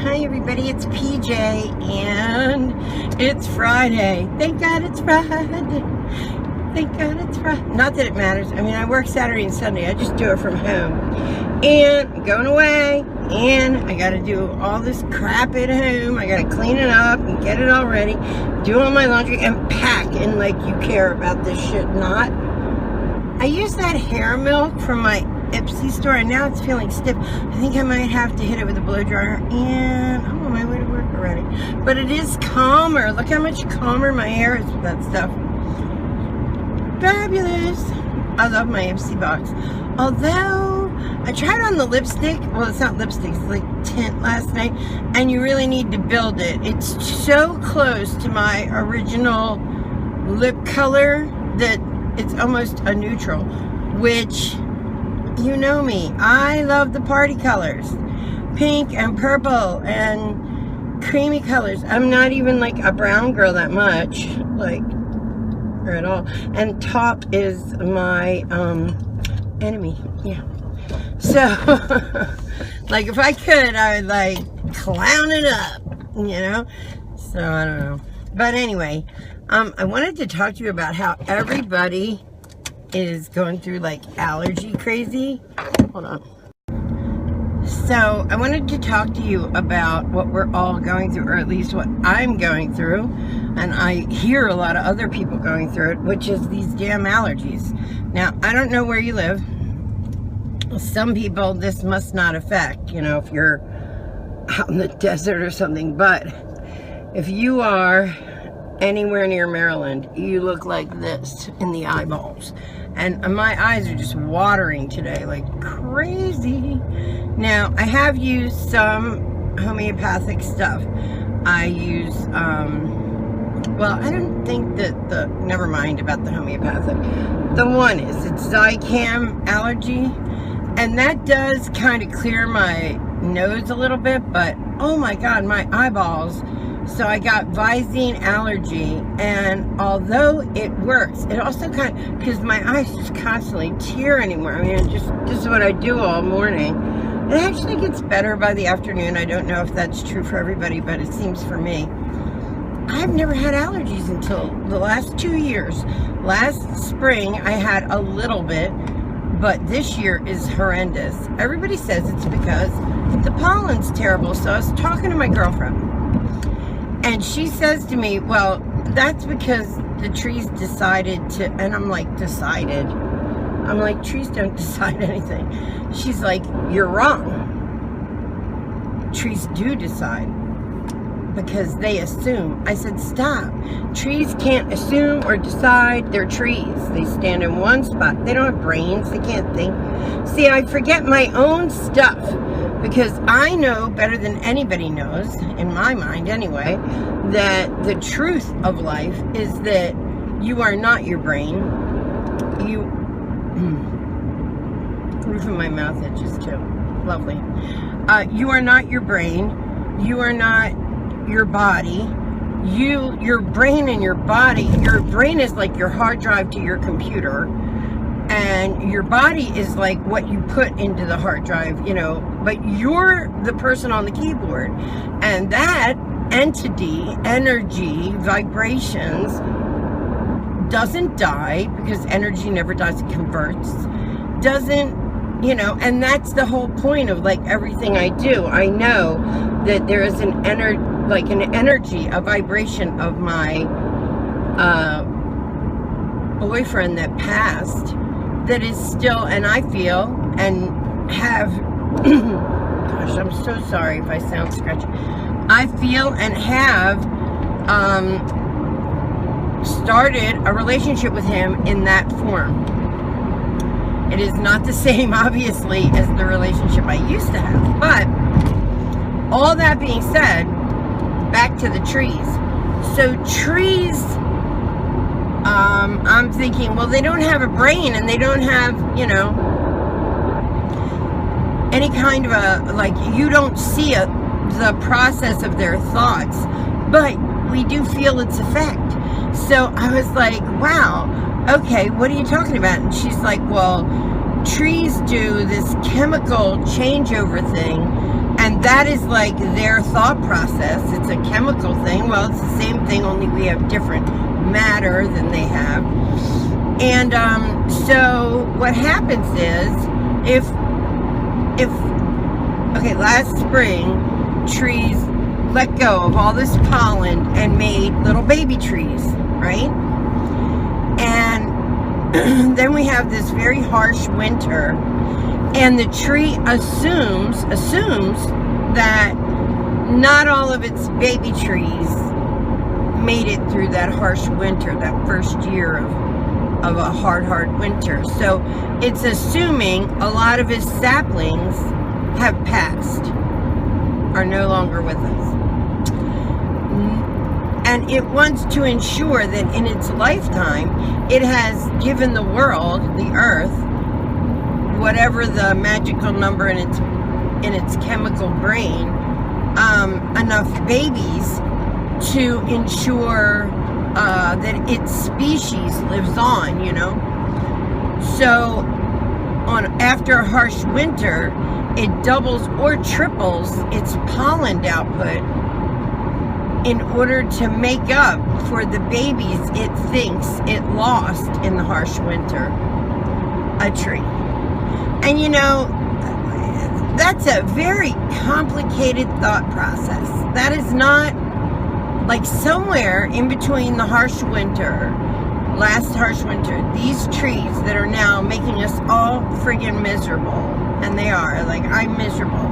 Hi everybody, it's PJ and it's Friday. Thank God it's Friday. Thank God it's Friday. Not that it matters. I mean, I work Saturday and Sunday. I just do it from home. And I'm going away and I got to do all this crap at home. I got to clean it up and get it all ready. Do all my laundry and pack and like you care about this shit. Not. I use that hair milk from my Ipsy store and now it's feeling stiff. I think I might have to hit it with a blow dryer, and I'm on my way to work already. But it is calmer. Look how much calmer my hair is with that stuff. Fabulous. I love my Ipsy box. Although I tried on the lipstick. Well, it's not lipstick, it's like tint last night, and you really need to build it. It's so close to my original lip color that it's almost a neutral, which, you know me, I love the party colors. Pink and purple and creamy colors. I'm not even like a brown girl that much, like, or at all. And taupe is my enemy, yeah. So, like if I could, I would like clown it up, you know? So, I don't know. But anyway, I wanted to talk to you about how everybody is going through like allergy crazy. Hold on. So I wanted to talk to you about what we're all going through, or at least what I'm going through, and I hear a lot of other people going through it, which is these damn allergies. Now, I don't know where you live. Some people this must not affect, you know, if you're out in the desert or something, but if you are anywhere near Maryland, you look like this in the eyeballs. And my eyes are just watering today like crazy. Now, I have used some homeopathic stuff. I use, well, I don't think that never mind about the homeopathic. The one is, it's Visine Allergy. And that does kind of clear my nose a little bit, but oh my God, my eyeballs. So I got Visine Allergy, and although it works, it also kind of, because my eyes just constantly tear anymore. I mean, this is what I do all morning. It actually gets better by the afternoon. I don't know if that's true for everybody, but it seems for me. I've never had allergies until the last 2 years. Last spring, I had a little bit, but this year is horrendous. Everybody says it's because the pollen's terrible. So I was talking to my girlfriend, and she says to me, well, that's because the trees decided to, and I'm like, decided? I'm like, trees don't decide anything. She's like, you're wrong. Trees do decide because they assume. I said, stop. Trees can't assume or decide. They're trees. They stand in one spot. They don't have brains. They can't think. See, I forget my own stuff, because I know better than anybody knows, in my mind anyway, that the truth of life is that you are not your brain. Roof of my mouth itches too. Lovely. You are not your brain. You are not your body. Your brain and your body, your brain is like your hard drive to your computer, and your body is like what you put into the hard drive, you know, but you're the person on the keyboard, and that entity, energy, vibrations doesn't die, because energy never dies, it converts, doesn't, you know, and that's the whole point of like everything I do. I know that there is an energy, a vibration of my boyfriend that passed, that is still, and I feel and have gosh, I'm so sorry if I sound scratchy. I feel and have started a relationship with him in that form. It is not the same, obviously, as the relationship I used to have. But all that being said, back to the trees. So trees, I'm thinking, well, they don't have a brain, and they don't have, you know, any kind of a, like, you don't see the process of their thoughts, but we do feel its effect. So I was like, wow, okay, what are you talking about? And she's like, well, trees do this chemical changeover thing, And that is like their thought process. It's a chemical thing. Well, it's the same thing, only we have different matter than they have. And so what happens is, okay, last spring, trees let go of all this pollen and made little baby trees, right? And then we have this very harsh winter, and the tree assumes that not all of its baby trees made it through that harsh winter, that first year of a hard winter. So it's assuming a lot of its saplings have passed, are no longer with us. And it wants to ensure that in its lifetime, it has given the world, the earth, whatever the magical number in its chemical brain, enough babies to ensure that its species lives on, you know. So after a harsh winter, it doubles or triples its pollen output in order to make up for the babies it thinks it lost in the harsh winter. A tree. And you know, that's a very complicated thought process. That is not, like, somewhere in between the harsh winter, last harsh winter, these trees that are now making us all friggin' miserable, and they are, like, I'm miserable.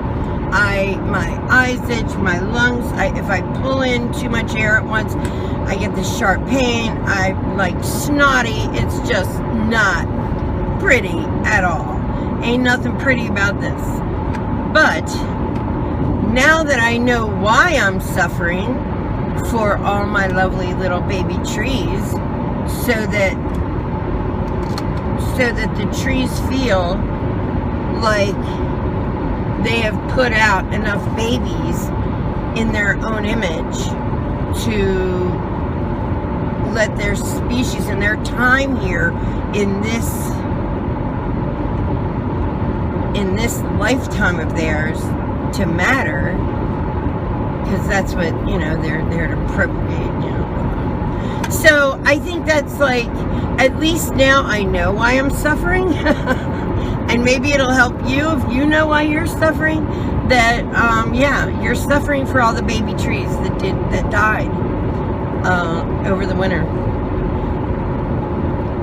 My eyes itch, my lungs, if I pull in too much air at once, I get this sharp pain, I'm like snotty. It's just not pretty at all. Ain't nothing pretty about this. But now that I know why I'm suffering for all my lovely little baby trees, so that the trees feel like they have put out enough babies in their own image to let their species and their time here in this lifetime of theirs to matter, because that's what, you know, they're there to propagate, you know. So I think that's, like, at least now I know why I'm suffering. And maybe it'll help you if you know why you're suffering, that yeah, you're suffering for all the baby trees that died over the winter.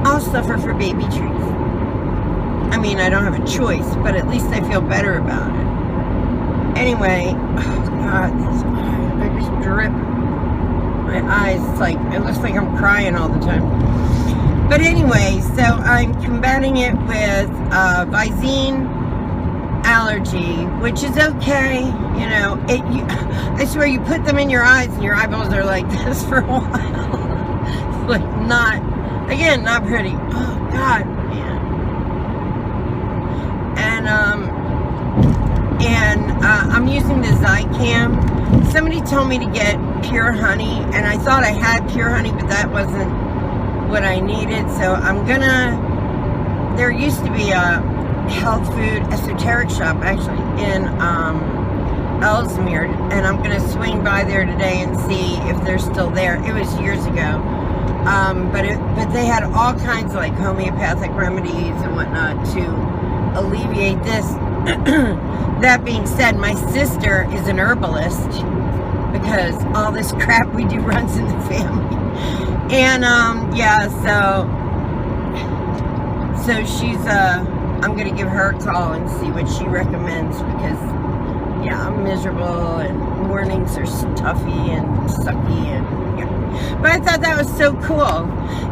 I'll suffer for baby trees. I mean, I don't have a choice, but at least I feel better about it. Anyway, oh God, these eyes, I just drip. My eyes, it's like, it looks like I'm crying all the time. But anyway, so I'm combating it with Visine Allergy, which is okay. You know, I swear, you put them in your eyes and your eyeballs are like this for a while. Like, not pretty. Oh God, man. And I'm using the Zycam. Somebody told me to get pure honey, and I thought I had pure honey, but that wasn't what I needed. So I'm gonna, there used to be a health food esoteric shop actually in Ellesmere, and I'm gonna swing by there today and see if they're still there. It was years ago, but they had all kinds of like homeopathic remedies and whatnot to alleviate this. That being said, my sister is an herbalist, because all this crap we do runs in the family. And yeah, so she's I'm gonna give her a call and see what she recommends, because yeah, I'm miserable and mornings are stuffy and sucky, and yeah. But I thought that was so cool.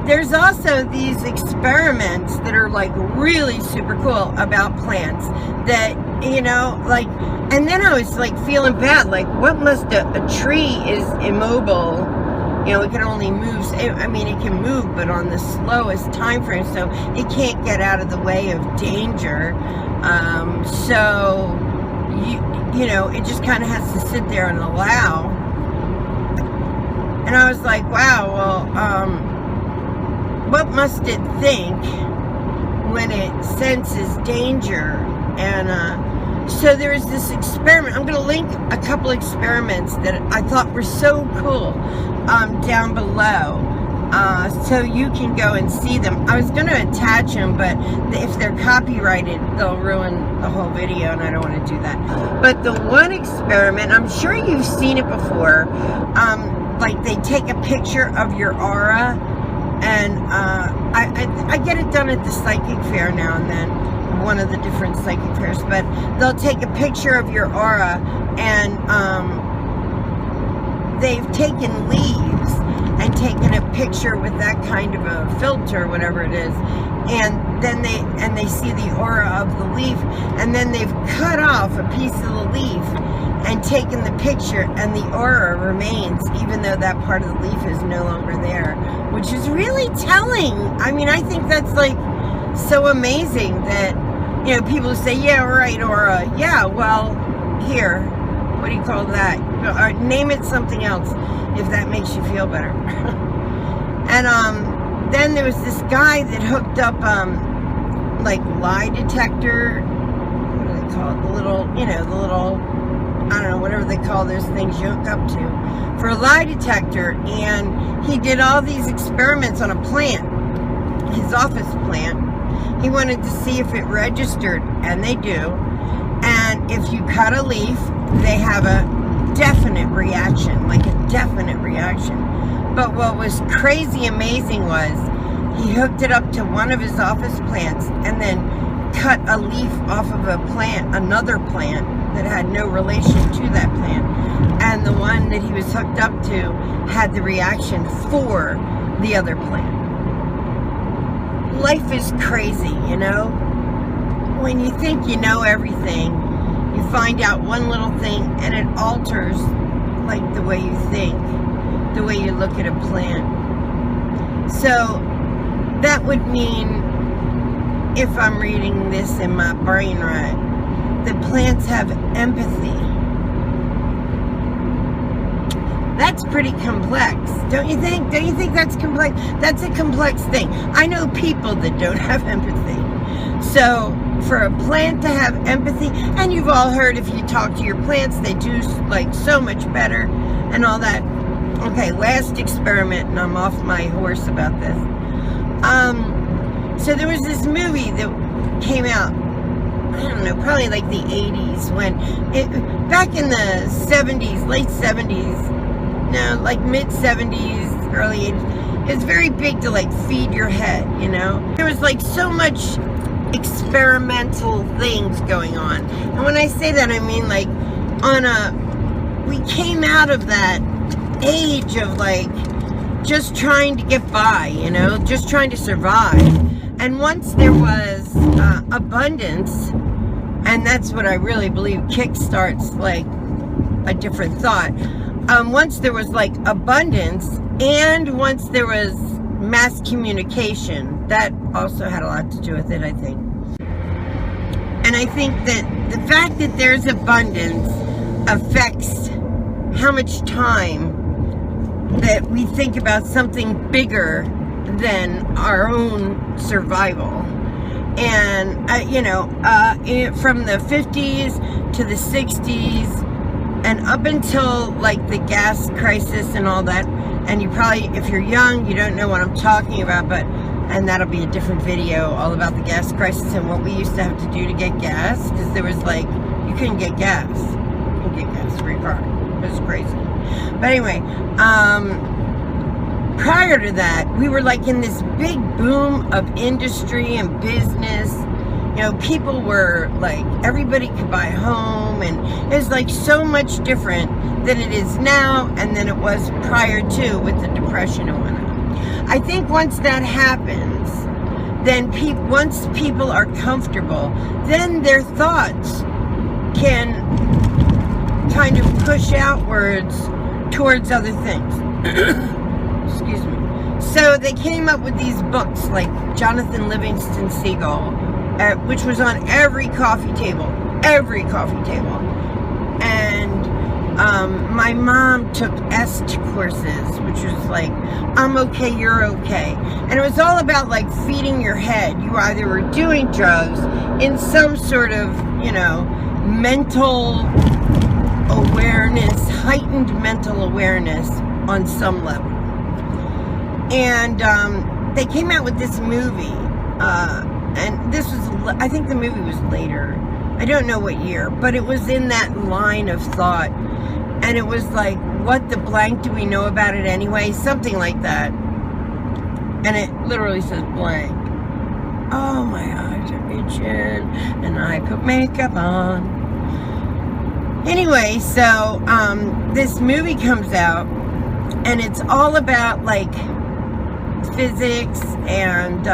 There's also these experiments that are like really super cool about plants that, you know, like, and then I was like feeling bad, like, what must a tree is immobile, you know, it can only move, I mean, it can move, but on the slowest time frame, so it can't get out of the way of danger. So you know, it just kind of has to sit there and allow. And I was like, wow, well, what must it think when it senses danger? And So there was this experiment. I'm going to link a couple experiments that I thought were so cool down below. So you can go and see them. I was going to attach them, but if they're copyrighted, they'll ruin the whole video, and I don't want to do that. But the one experiment, I'm sure you've seen it before, like they take a picture of your aura, and I get it done at the psychic fair now and then, one of the different psychic fairs, but they'll take a picture of your aura, and they've taken leaves and taken a picture with that kind of a filter, whatever it is, and then they see the aura of the leaf, and then they've cut off a piece of the leaf and taken the picture, and the aura remains even though that part of the leaf is no longer there, which is really telling. I mean, I think that's like so amazing that, you know, people say, yeah, right, aura, yeah, well, here, what do you call that? Or name it something else if that makes you feel better. And then there was this guy that hooked up like lie detector, what do they call it, the little, you know, the little, I don't know, whatever they call those things you hook up to, for a lie detector. And he did all these experiments on a plant, his office plant. He wanted to see if it registered, and they do. And if you cut a leaf, they have a definite reaction, like a definite reaction. But what was crazy amazing was he hooked it up to one of his office plants and then cut a leaf off of a plant, another plant that had no relation to that plant, and the one that he was hooked up to had the reaction for the other plant. Life is crazy, you know? When you think you know everything, you find out one little thing and it alters like the way you think, the way you look at a plant. So that would mean, if I'm reading this in my brain right, that plants have empathy. That's pretty complex, don't you think? Don't you think that's complex? That's a complex thing. I know people that don't have empathy. So for a plant to have empathy, and you've all heard if you talk to your plants, they do like so much better and all that. Okay, last experiment, and I'm off my horse about this. So there was this movie that came out, I don't know, probably like the 80s, when back in the 70s, late 70s, no, like mid 70s, early 80s, it's very big to like feed your head, you know? There was like so much experimental things going on. And when I say that, I mean like we came out of that age of like just trying to get by, you know, just trying to survive. And once there was abundance, and that's what I really believe kickstarts like a different thought. Once there was like abundance, and once there was mass communication, that also had a lot to do with it, I think. And I think that the fact that there's abundance affects how much time that we think about something bigger than our own survival. And, you know, from the 50s to the 60s, and up until like the gas crisis and all that, and you probably, if you're young, you don't know what I'm talking about, but, and that'll be a different video all about the gas crisis and what we used to have to do to get gas, because there was like, you couldn't get gas. You couldn't get gas for your car. It was crazy. But anyway, prior to that, we were like in this big boom of industry and business. You know, people were like, everybody could buy a home, and it was like so much different than it is now and than it was prior to, with the Depression and whatnot. I think once that happens, then once people are comfortable, then their thoughts can kind of push outwards towards other things. Excuse me. So they came up with these books like Jonathan Livingston Seagull, which was on every coffee table. And my mom took EST courses, which was like, I'm okay, you're okay. And it was all about like feeding your head. You either were doing drugs in some sort of, you know, mental awareness, heightened mental awareness on some level. And they came out with this movie, and this was, I think the movie was later, I don't know what year, but it was in that line of thought, and it was like, what the blank do we know about it anyway? Something like that. And it literally says blank. Oh, my eyes are itching, and I put makeup on. Anyway, so this movie comes out, and it's all about like physics, and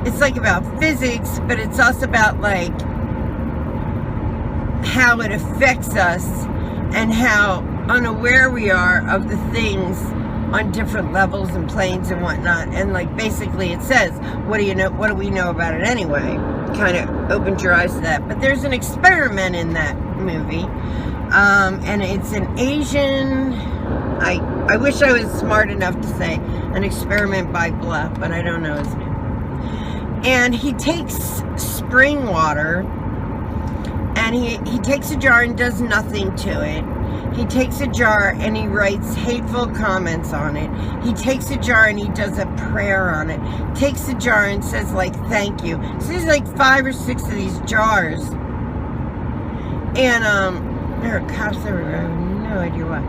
it's like about physics, but it's also about like how it affects us and how unaware we are of the things on different levels and planes and whatnot. And like basically it says, what do we know about it anyway? Kind of opens your eyes to that. But there's an experiment in that movie, and it's an Asian, I wish I was smart enough to say an experiment by blah, but I don't know his name. And he takes spring water, and he takes a jar and does nothing to it. He takes a jar and he writes hateful comments on it. He takes a jar and he does a prayer on it. Takes a jar and says like, thank you. So there's like 5 or 6 of these jars. And there are cops everywhere. I have no idea why.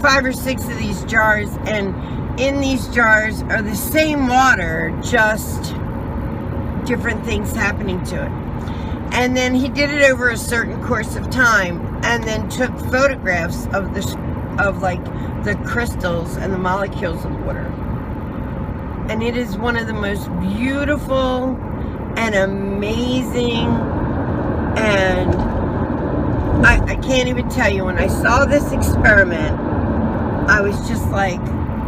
5 or 6 of these jars, and in these jars are the same water, just different things happening to it. And then he did it over a certain course of time, and then took photographs of like the crystals and the molecules of water. And it is one of the most beautiful and amazing, and I can't even tell you, when I saw this experiment, I was just like,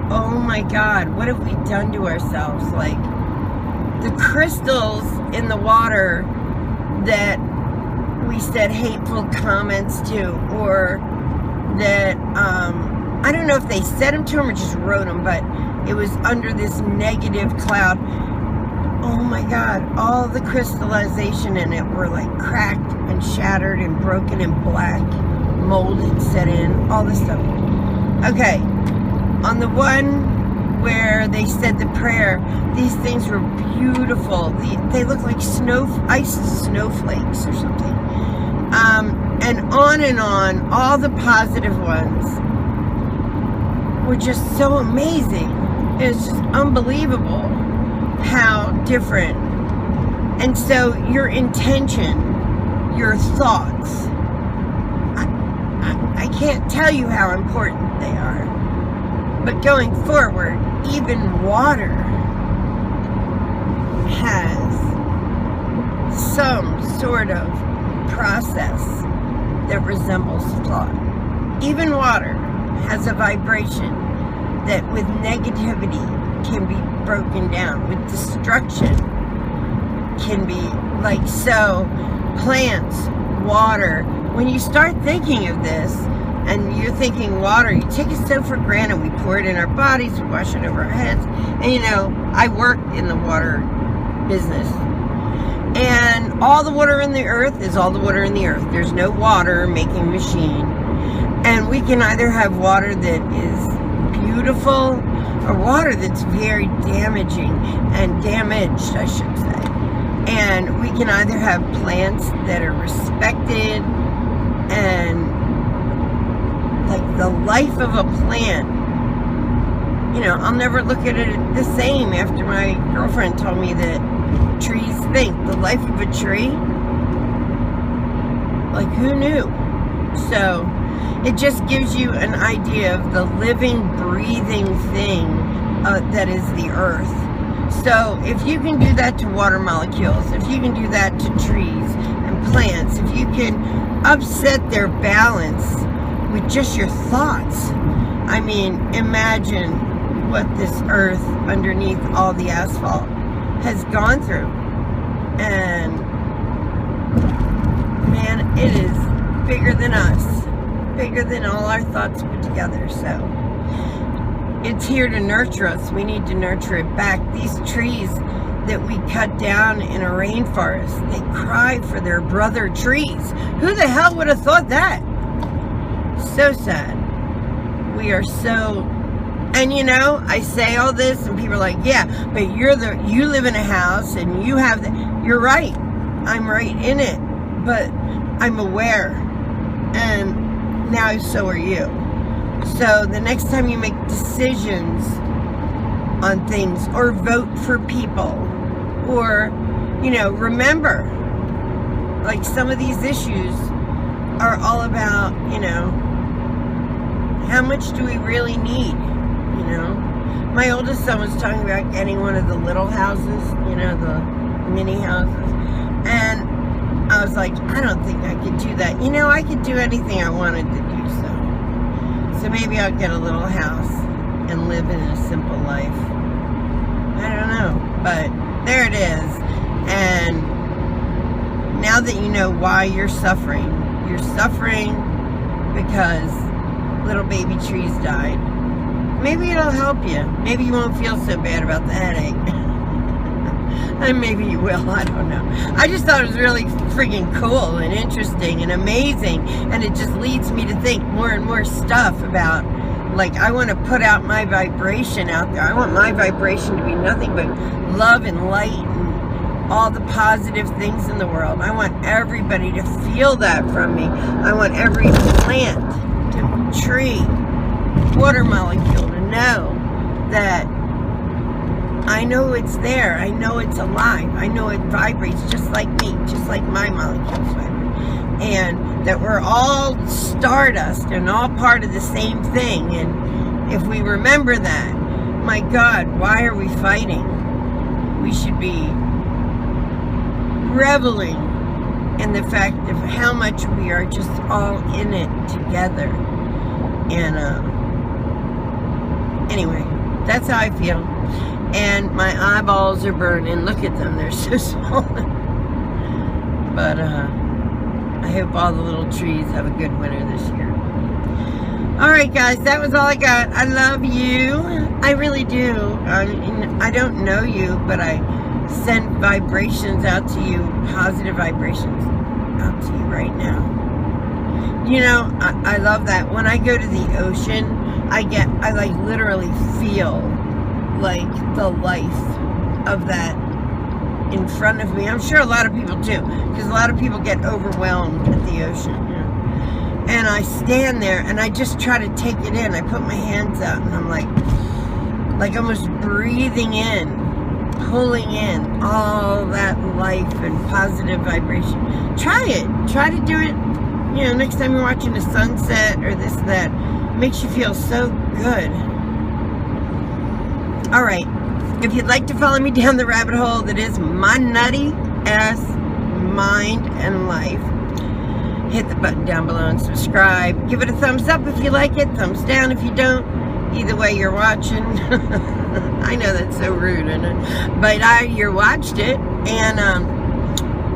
oh my God, what have we done to ourselves? Like, the crystals in the water that we said hateful comments to, or that, I don't know if they said them to him or just wrote them, but it was under this negative cloud. Oh my God, all the crystallization in it were like cracked and shattered and broken and black, molded, set in, all this stuff. Okay, on the one where they said the prayer, these things were beautiful. They look like ice snowflakes or something. And on, all the positive ones were just so amazing. It was just unbelievable how different. And so your intention, your thoughts, I can't tell you how important they are. But going forward, even water has some sort of process that resembles thought. Even water has a vibration that with negativity can be broken down, with destruction can be like, so plants, water, when you start thinking of this, and you're thinking water, you take it so for granted. We pour it in our bodies, we wash it over our heads. And you know, I work in the water business. And all the water in the earth is all the water in the earth. There's no water making machine. And we can either have water that is beautiful or water that's very damaging and damaged, I should say. And we can either have plants that are respected and like the life of a plant, you know, I'll never look at it the same after my girlfriend told me that trees think. The life of a tree, like who knew? So it just gives you an idea of the living, breathing thing that is the earth. So if you can do that to water molecules, if you can do that to trees and plants, if you can upset their balance with just your thoughts. I mean, imagine what this earth underneath all the asphalt has gone through. And man, it is bigger than us, bigger than all our thoughts put together. So it's here to nurture us. We need to nurture it back. These trees that we cut down in a rainforest. They cry for their brother trees. Who the hell would have thought that? So sad. We are so, and you know, I say all this and people are like, yeah, but you live in a house and you have you're right. I'm right in it, but I'm aware, and now so are you. So the next time you make decisions on things or vote for people, or, you know, remember, like, some of these issues are all about, you know, how much do we really need, you know? My oldest son was talking about getting one of the little houses, you know, the mini houses, and I was like, I don't think I could do that. You know, I could do anything I wanted to do, so maybe I'll get a little house and live in a simple life. I don't know, but there it is. And now that you know why you're suffering because little baby trees died. Maybe it'll help you. Maybe you won't feel so bad about the headache. And maybe you will, I don't know. I just thought it was really freaking cool and interesting and amazing, and it just leads me to think more and more stuff about, like, I want to put out my vibration out there. I want my vibration to be nothing but love and light and all the positive things in the world. I want everybody to feel that from me. I want every plant, tree, water molecule to know that I know it's there. I know it's alive. I know it vibrates just like me, just like my molecules vibrate. And that we're all stardust and all part of the same thing. And if we remember that, my God, why are we fighting? We should be reveling in the fact of how much we are just all in it together. And anyway, that's how I feel. And my eyeballs are burning. Look at them, they're so small. But I hope all the little trees have a good winter this year. Alright guys, that was all I got. I love you. I really do. I don't know you, but I send vibrations out to you, positive vibrations out to you right now. You know, I love that. When I go to the ocean, I like literally feel like the life of that in front of me. I'm sure a lot of people do, because a lot of people get overwhelmed at the ocean, you know? And I stand there and I just try to take it in. I put my hands out and I'm like almost breathing in, pulling in all that life and positive vibration. Try it. Try to do it, you know, next time you're watching a sunset or this, that. It makes you feel so good. Alright, if you'd like to follow me down the rabbit hole that is my nutty ass mind and life, hit the button down below and subscribe. Give it a thumbs up if you like it, thumbs down if you don't. Either way you're watching. I know that's so rude, isn't it? But you watched it, and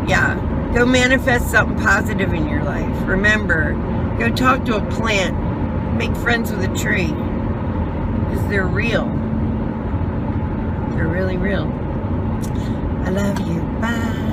yeah, go manifest something positive in your life. Remember, go talk to a plant, make friends with a tree, because they're real. They're really real. I love you. Bye.